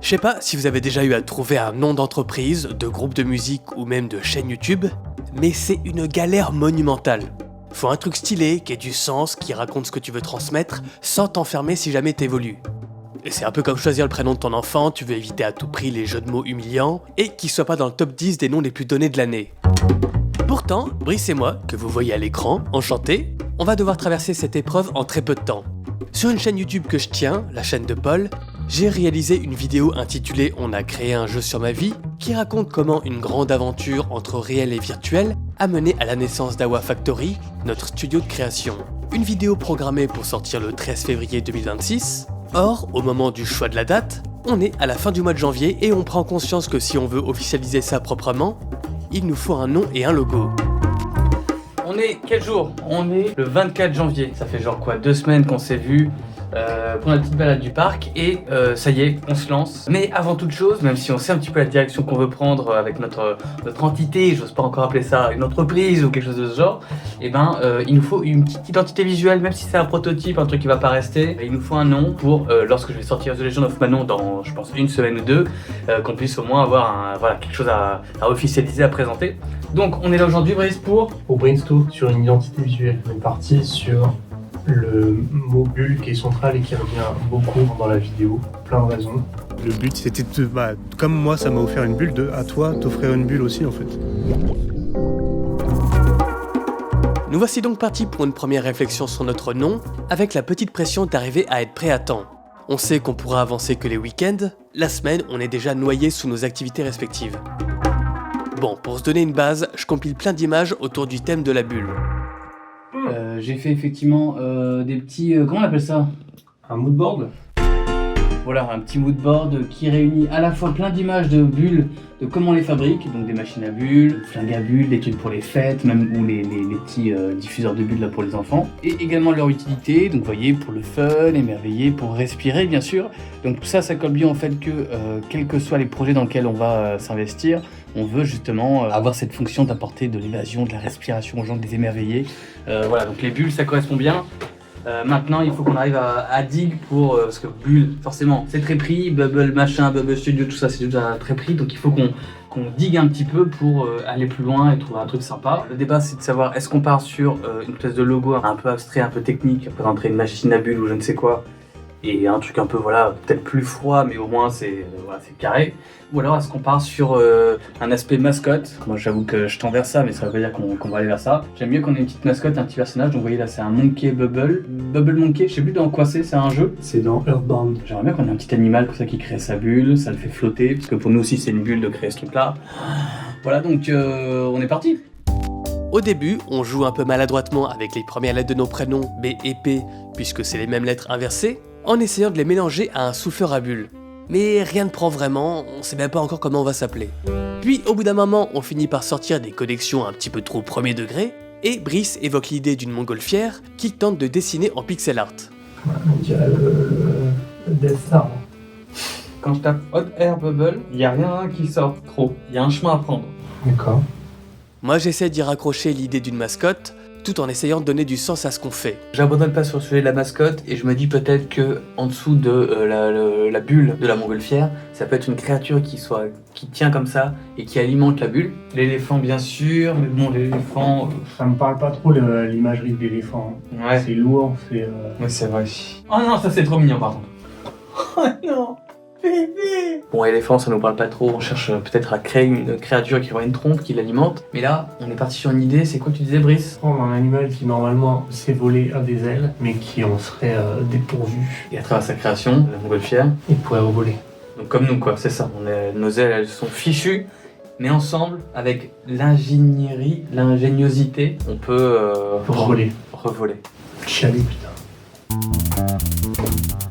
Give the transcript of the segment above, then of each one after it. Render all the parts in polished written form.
Je sais pas si vous avez déjà eu à trouver un nom d'entreprise, de groupe de musique ou même de chaîne YouTube, mais c'est une galère monumentale. Faut un truc stylé, qui ait du sens, qui raconte ce que tu veux transmettre, sans t'enfermer si jamais t'évolues. Et c'est un peu comme choisir le prénom de ton enfant, tu veux éviter à tout prix les jeux de mots humiliants, et qu'il soit pas dans le top 10 des noms les plus donnés de l'année. Pourtant, Brice et moi, que vous voyez à l'écran, enchantés, on va devoir traverser cette épreuve en très peu de temps. Sur une chaîne YouTube que je tiens, la chaîne de Paul, j'ai réalisé une vidéo intitulée « On a créé un jeu sur ma vie » qui raconte comment une grande aventure entre réel et virtuel a mené à la naissance d'Awa Factory, notre studio de création. Une vidéo programmée pour sortir le 13 février 2026. Or, au moment du choix de la date, on est à la fin du mois de janvier et on prend conscience que si on veut officialiser ça proprement, il nous faut un nom et un logo. On est quel jour? On est le 24 janvier. Ça fait genre quoi, 2 semaines qu'on s'est vus pour la petite balade du parc et ça y est, on se lance. Mais avant toute chose, même si on sait un petit peu la direction qu'on veut prendre avec notre entité, j'ose pas encore appeler ça une entreprise ou quelque chose de ce genre, et il nous faut une petite identité visuelle, même si c'est un prototype, un truc qui va pas rester. Il nous faut un nom pour lorsque je vais sortir The Legend of Manon dans, je pense, 1 semaine ou 2, qu'on puisse au moins avoir quelque chose à officialiser, à présenter. Donc on est là aujourd'hui, Brice, pour brainstorm sur une identité visuelle. On est parti sur le mot bulle qui est central et qui revient beaucoup dans la vidéo, plein de raisons. Le but c'était comme moi ça m'a offert une bulle, à toi t'offrir une bulle aussi en fait. Nous voici donc partis pour une première réflexion sur notre nom, avec la petite pression d'arriver à être prêt à temps. On sait qu'on pourra avancer que les week-ends, la semaine on est déjà noyé sous nos activités respectives. Bon, pour se donner une base, je compile plein d'images autour du thème de la bulle. J'ai fait effectivement des petits... comment on appelle ça? Un moodboard. Voilà, un petit moodboard qui réunit à la fois plein d'images de bulles, de comment on les fabrique, donc des machines à bulles, des flingues à bulles, des trucs pour les fêtes, même ou les petits diffuseurs de bulles là pour les enfants, et également leur utilité, donc vous voyez, pour le fun, émerveiller, pour respirer bien sûr. Donc tout ça, ça colle bien en fait que quels que soient les projets dans lesquels on va s'investir, on veut justement avoir cette fonction d'apporter de l'évasion, de la respiration aux gens, de les émerveiller. Voilà, donc les bulles ça correspond bien. Maintenant, il faut qu'on arrive à dig pour... parce que Bulle, forcément, c'est très pris, Bubble machin, Bubble Studio, tout ça, c'est déjà très pris. Donc il faut qu'on digue un petit peu pour aller plus loin et trouver un truc sympa. Le débat, c'est de savoir, est-ce qu'on part sur une espèce de logo un peu abstrait, un peu technique, représenter une machine à bulles ou je ne sais quoi, et un truc un peu, voilà, peut-être plus froid, mais au moins c'est carré. Ou alors est-ce qu'on part sur un aspect mascotte? Moi j'avoue que je tends vers ça, mais ça veut pas dire qu'on va aller vers ça. J'aime mieux qu'on ait une petite mascotte, un petit personnage. Donc vous voyez là c'est un Monkey Bubble Monkey, je sais plus dans quoi c'est un jeu. C'est dans Earthbound. J'aimerais bien qu'on ait un petit animal comme ça qui crée sa bulle, ça le fait flotter, parce que pour nous aussi c'est une bulle de créer ce truc là. Voilà, donc on est parti. Au début, on joue un peu maladroitement avec les premières lettres de nos prénoms, B et P, puisque c'est les mêmes lettres inversées, en essayant de les mélanger à un souffleur à bulles. Mais rien ne prend vraiment, on sait même pas encore comment on va s'appeler. Puis au bout d'un moment, on finit par sortir des connexions un petit peu trop premier degré, et Brice évoque l'idée d'une montgolfière qu'il tente de dessiner en pixel art. On dirait le Death Star. Quand je tape Hot Air Bubble, il n'y a rien qui sort trop, il y a un chemin à prendre. D'accord. Moi j'essaie d'y raccrocher l'idée d'une mascotte, tout en essayant de donner du sens à ce qu'on fait. J'abandonne pas sur le sujet de la mascotte et je me dis peut-être que en dessous de la bulle de la montgolfière, ça peut être une créature qui tient comme ça et qui alimente la bulle. L'éléphant bien sûr, mais bon l'éléphant... Ça me parle pas trop l'imagerie de l'éléphant. Ouais. C'est lourd, c'est... Ouais c'est vrai. Oh non, ça c'est trop mignon par contre. Oh non. Bon, éléphant, ça nous parle pas trop. On cherche peut-être à créer une créature qui aurait une trompe qui l'alimente. Mais là, on est parti sur une idée. C'est quoi que tu disais, Brice? Prendre un animal qui normalement sait voler à des ailes, mais qui en serait dépourvu. Et à travers sa création, la montgolfière, Il pourrait revoler. donc comme nous quoi, c'est ça. Nos ailes, elles sont fichues. Mais ensemble, avec l'ingénierie, l'ingéniosité, on peut Revoler. Chialer, putain.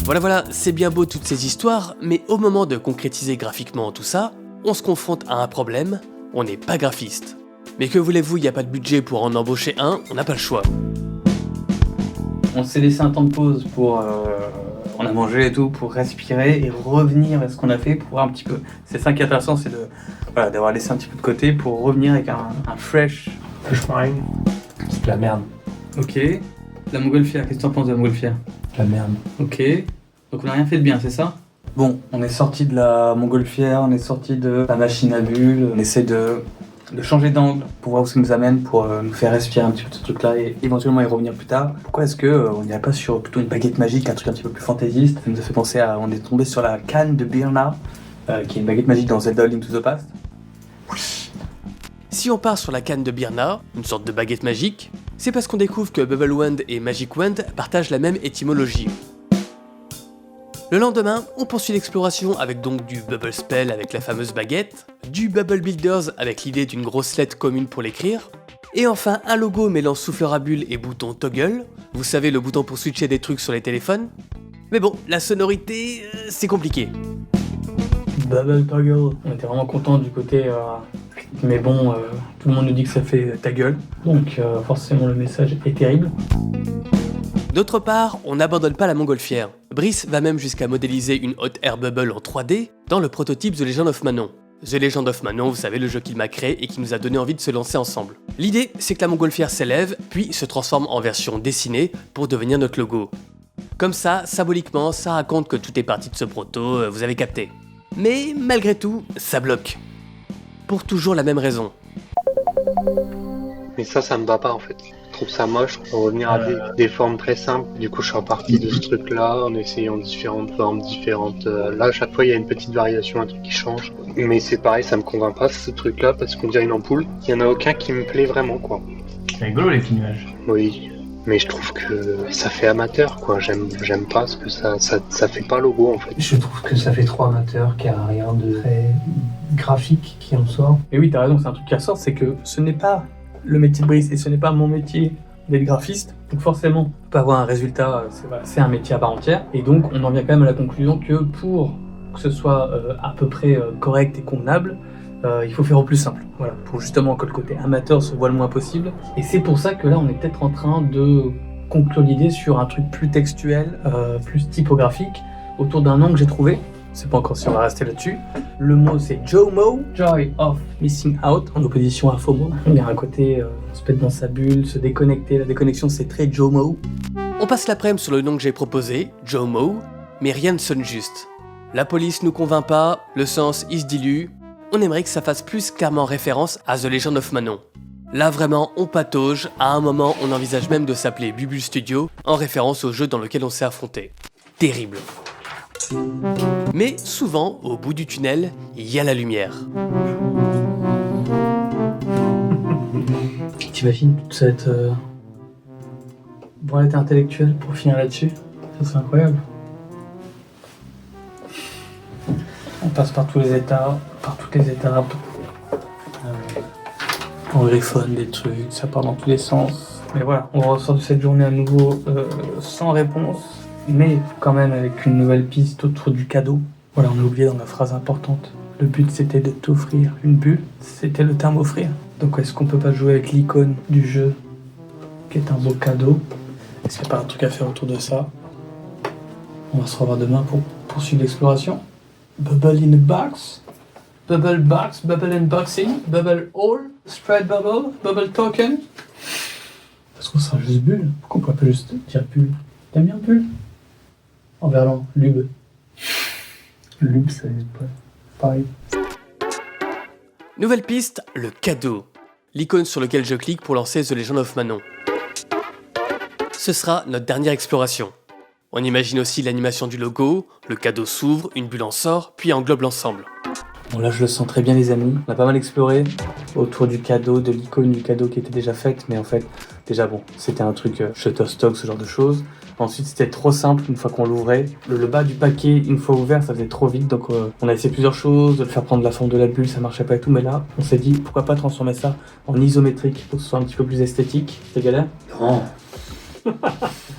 Voilà, c'est bien beau toutes ces histoires, mais au moment de concrétiser graphiquement tout ça, on se confronte à un problème, on n'est pas graphiste. Mais que voulez-vous, il n'y a pas de budget pour en embaucher un, on n'a pas le choix. On s'est laissé un temps de pause pour... on a mangé et tout, pour respirer et revenir à ce qu'on a fait pour voir un petit peu... C'est ça qui est intéressant, c'est d'avoir laissé un petit peu de côté pour revenir avec un fresh... Fresh mind. C'est de la merde. Ok. La montgolfière, qu'est-ce que tu en penses de la montgolfière? De la merde. Ok. Donc on n'a rien fait de bien, c'est ça? Bon, on est sorti de la montgolfière, on est sorti de la machine à bulles, on essaie de changer d'angle pour voir où ça nous amène, pour nous faire respirer un petit peu de ce truc-là et éventuellement y revenir plus tard. Pourquoi est-ce que on n'irait pas sur plutôt une baguette magique, un truc un petit peu plus fantaisiste? Ça nous a fait penser à... On est tombé sur la canne de Birna, qui est une baguette magique dans Zelda Link to the Past. Si on part sur la canne de Birna, une sorte de baguette magique, c'est parce qu'on découvre que Bubble Wand et Magic Wand partagent la même étymologie. Le lendemain, on poursuit l'exploration avec donc du Bubble Spell avec la fameuse baguette, du Bubble Builders avec l'idée d'une grosse lettre commune pour l'écrire, et enfin un logo mêlant souffleur à bulles et bouton toggle, vous savez le bouton pour switcher des trucs sur les téléphones. Mais bon, la sonorité, c'est compliqué. Bubble Toggle. On était vraiment contents du côté... Mais bon, tout le monde nous dit que ça fait ta gueule, donc forcément le message est terrible. D'autre part, on n'abandonne pas la montgolfière. Brice va même jusqu'à modéliser une hot air bubble en 3D dans le prototype The Legend of Manon. The Legend of Manon, vous savez, le jeu qu'il m'a créé et qui nous a donné envie de se lancer ensemble. L'idée, c'est que la montgolfière s'élève, puis se transforme en version dessinée pour devenir notre logo. Comme ça, symboliquement, ça raconte que tout est parti de ce proto, vous avez capté. Mais malgré tout, ça bloque. Pour toujours la même raison. Mais ça me va pas en fait. Je trouve ça moche. On va revenir à des formes très simples. Du coup, je suis reparti de ce truc-là en essayant différentes formes, différentes. Là, à chaque fois, il y a une petite variation, un truc qui change. Mais c'est pareil, ça me convainc pas ce truc-là parce qu'on dirait une ampoule. Il y en a aucun qui me plaît vraiment, quoi. C'est rigolo les petits nuages. Oui. Mais je trouve que ça fait amateur, quoi. J'aime pas ce que ça fait pas logo, en fait. Je trouve que ça fait trop amateur, qu'il n'y a rien de très graphique qui en sort. Et oui, t'as raison, c'est un truc qui ressort, c'est que ce n'est pas le métier de Brice et ce n'est pas mon métier d'être graphiste. Donc forcément, on peut pas avoir un résultat, c'est un métier à part entière. Et donc, on en vient quand même à la conclusion que pour que ce soit à peu près correct et convenable, il faut faire au plus simple, voilà, pour justement que le côté amateur se voit le moins possible. Et c'est pour ça que là, on est peut-être en train de conclure l'idée sur un truc plus textuel, plus typographique, autour d'un nom que j'ai trouvé. Je sais pas encore si on va rester là-dessus. Le mot c'est JOMO, Joy of Missing Out, en opposition à FOMO. Il y a un côté se pète dans sa bulle, se déconnecter. La déconnexion c'est très JOMO. On passe l'après-midi sur le nom que j'ai proposé, JOMO, mais rien ne sonne juste. La police nous convainc pas, le sens il se dilue. On aimerait que ça fasse plus clairement référence à The Legend of Manon. Là vraiment on patauge, à un moment on envisage même de s'appeler Bubble Studio en référence au jeu dans lequel on s'est affronté. Terrible. Mais souvent, au bout du tunnel, il y a la lumière. T'imagines toute cette branlette intellectuelle pour finir là-dessus? Ça serait incroyable. On passe par tous les états, par toutes les étapes. On griffonne des trucs, ça part dans tous les sens. Mais voilà, on ressort de cette journée à nouveau sans réponse, mais quand même avec une nouvelle piste autour du cadeau. Voilà, on a oublié dans la phrase importante. Le but c'était de t'offrir une bulle, c'était le terme offrir. Donc est-ce qu'on peut pas jouer avec l'icône du jeu, qui est un beau cadeau? Est-ce qu'il n'y a pas un truc à faire autour de ça? On va se revoir demain pour poursuivre l'exploration. Bubble in a box, bubble box, bubble unboxing, bubble haul, spread bubble, bubble token. Parce qu'on sera juste bulle. Pourquoi on pourrait pas juste dire bulle? T'aimes bien bulle? En verlan, lube. Lube, ça n'existe pas. Pareil. Nouvelle piste, le cadeau. L'icône sur laquelle je clique pour lancer The Legend of Manon. Ce sera notre dernière exploration. On imagine aussi l'animation du logo, le cadeau s'ouvre, une bulle en sort, puis englobe l'ensemble. Bon là je le sens très bien les amis, on a pas mal exploré autour du cadeau, de l'icône du cadeau qui était déjà faite, mais en fait déjà bon, c'était un truc Shutterstock, ce genre de choses. Ensuite c'était trop simple une fois qu'on l'ouvrait. Le bas du paquet, une fois ouvert, ça faisait trop vite, donc on a essayé plusieurs choses, de le faire prendre la forme de la bulle, ça marchait pas et tout, mais là on s'est dit pourquoi pas transformer ça en isométrique pour que ce soit un petit peu plus esthétique. C'était galère? Non.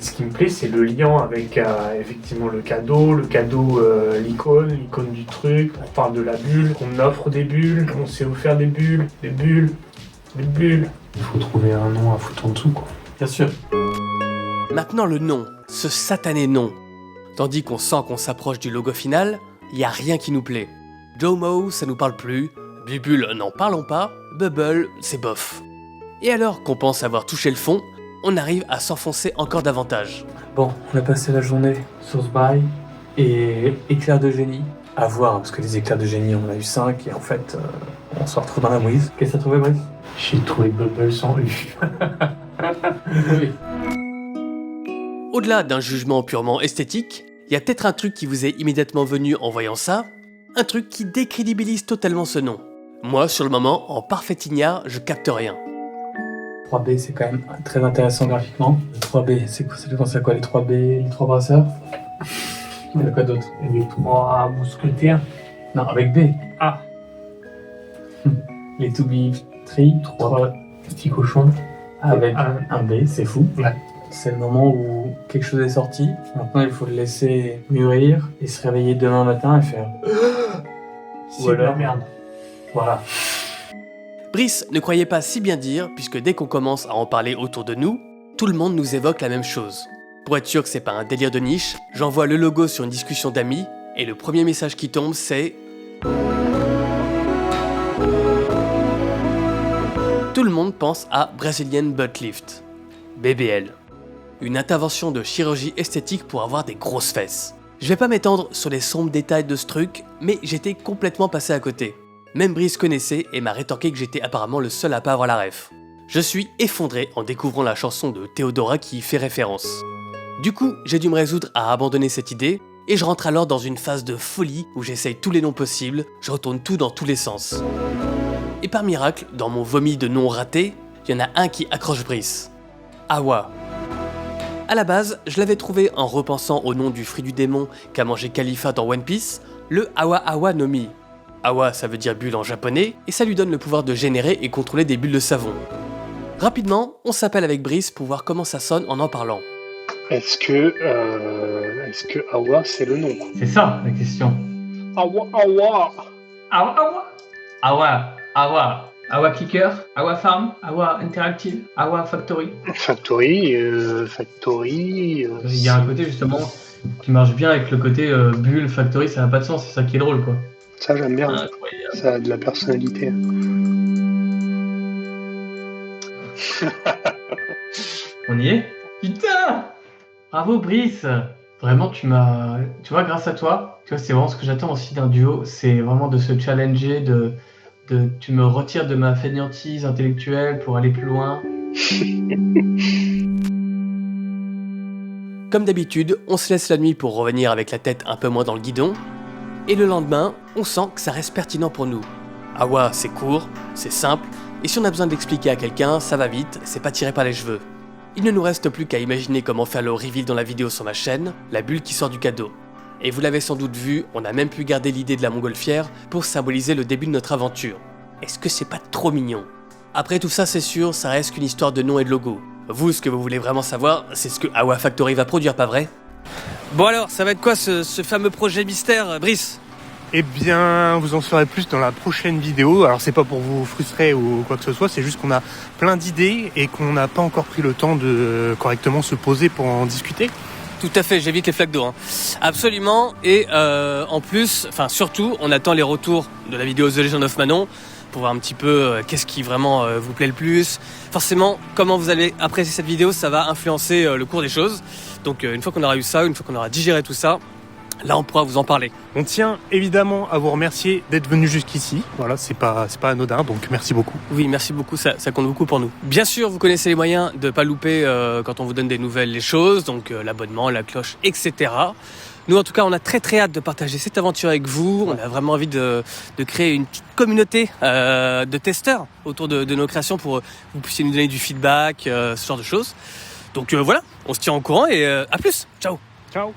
Ce qui me plaît, c'est le lien avec effectivement le cadeau, l'icône du truc. On parle de la bulle, on offre des bulles, on sait offrir des bulles. Il faut trouver un nom à foutre en dessous, quoi. Bien sûr. Maintenant le nom, ce satané nom. Tandis qu'on sent qu'on s'approche du logo final, il y a rien qui nous plaît. JOMO, ça nous parle plus. Bubble, n'en parlons pas. Bubble, c'est bof. Et alors qu'on pense avoir touché le fond, on arrive à s'enfoncer encore davantage. Bon, on a passé la journée sur ce bail, Et éclair de génie. À voir, parce que les éclairs de génie, on en a eu 5 et en fait, on se retrouve dans la mouise. Qu'est-ce que t'as trouvé, Brice? J'ai trouvé Bubble sans U. Oui. Au-delà d'un jugement purement esthétique, il y a peut-être un truc qui vous est immédiatement venu en voyant ça, un truc qui décrédibilise totalement ce nom. Moi, sur le moment, en parfait ignare, je capte rien. 3B, c'est quand même très intéressant graphiquement. 3B, c'est quoi? Ça fait penser à quoi, les 3B, les 3 brasseurs? Il y a quoi d'autre? Et les 3 mousquetaires. Non, avec B. Ah, Les To Be Tree, 3 petits cochons. avec un B, c'est fou. Ouais. C'est le moment où quelque chose est sorti. Maintenant, il faut le laisser mûrir et se réveiller demain matin et faire. C'est de la merde. Voilà. Brice ne croyait pas si bien dire, puisque dès qu'on commence à en parler autour de nous, tout le monde nous évoque la même chose. Pour être sûr que c'est pas un délire de niche, j'envoie le logo sur une discussion d'amis, et le premier message qui tombe c'est... Tout le monde pense à Brazilian Butt Lift, BBL. Une intervention de chirurgie esthétique pour avoir des grosses fesses. Je vais pas m'étendre sur les sombres détails de ce truc, mais j'étais complètement passé à côté. Même Brice connaissait et m'a rétorqué que j'étais apparemment le seul à pas avoir la ref. Je suis effondré en découvrant la chanson de Théodora qui y fait référence. Du coup, j'ai dû me résoudre à abandonner cette idée, et je rentre alors dans une phase de folie où j'essaye tous les noms possibles, je retourne tout dans tous les sens. Et par miracle, dans mon vomi de noms ratés, il y en a un qui accroche Brice. Awa. À la base, je l'avais trouvé en repensant au nom du fruit du démon qu'a mangé Khalifa dans One Piece, le Awa Awa no Mi. Awa, ça veut dire bulle en japonais, et ça lui donne le pouvoir de générer et contrôler des bulles de savon. Rapidement, on s'appelle avec Brice pour voir comment ça sonne en parlant. Est-ce que Awa c'est le nom? C'est ça la question. Awa Awa. Awa Awa. Awa Awa. Awa Clicker, Awa Farm, Awa Interactive, Awa Factory. Factory. Il y a un côté justement qui marche bien avec le côté bulle, Factory, ça n'a pas de sens, c'est ça qui est drôle quoi. Ça j'aime bien. Incroyable. Ça a de la personnalité. On y est? Putain! Bravo Brice! Vraiment tu vois, grâce à toi, tu vois, c'est vraiment ce que j'attends aussi d'un duo, c'est vraiment de se challenger, tu me retires de ma fainéantise intellectuelle pour aller plus loin. Comme d'habitude, on se laisse la nuit pour revenir avec la tête un peu moins dans le guidon, et le lendemain, on sent que ça reste pertinent pour nous. Awa, c'est court, c'est simple, et si on a besoin de l'expliquer à quelqu'un, ça va vite, c'est pas tiré par les cheveux. Il ne nous reste plus qu'à imaginer comment faire le reveal dans la vidéo sur ma chaîne, la bulle qui sort du cadeau. Et vous l'avez sans doute vu, on a même pu garder l'idée de la montgolfière pour symboliser le début de notre aventure. Est-ce que c'est pas trop mignon? Après tout ça, c'est sûr, ça reste qu'une histoire de nom et de logo. Vous, ce que vous voulez vraiment savoir, c'est ce que Awa Factory va produire, pas vrai? Bon alors, ça va être quoi ce fameux projet mystère, Brice? Eh bien, vous en saurez plus dans la prochaine vidéo. Alors, c'est pas pour vous frustrer ou quoi que ce soit, c'est juste qu'on a plein d'idées et qu'on n'a pas encore pris le temps de correctement se poser pour en discuter. Tout à fait, j'évite les flaques d'eau. Hein. Absolument, et en plus, enfin surtout, on attend les retours de la vidéo The Legend of Manon pour voir un petit peu qu'est-ce qui vraiment vous plaît le plus. Forcément, comment vous allez apprécier cette vidéo, ça va influencer le cours des choses. Donc une fois qu'on aura eu ça, une fois qu'on aura digéré tout ça, là on pourra vous en parler. On tient évidemment à vous remercier d'être venu jusqu'ici. Voilà, c'est pas anodin, donc merci beaucoup. Oui, merci beaucoup, ça compte beaucoup pour nous. Bien sûr, vous connaissez les moyens de ne pas louper quand on vous donne des nouvelles, les choses, donc l'abonnement, la cloche, etc. Nous, en tout cas, on a très très hâte de partager cette aventure avec vous. On a vraiment envie de créer une petite communauté de testeurs autour de nos créations pour que vous puissiez nous donner du feedback, ce genre de choses. Donc voilà, on se tient au courant et à plus. Ciao. Ciao.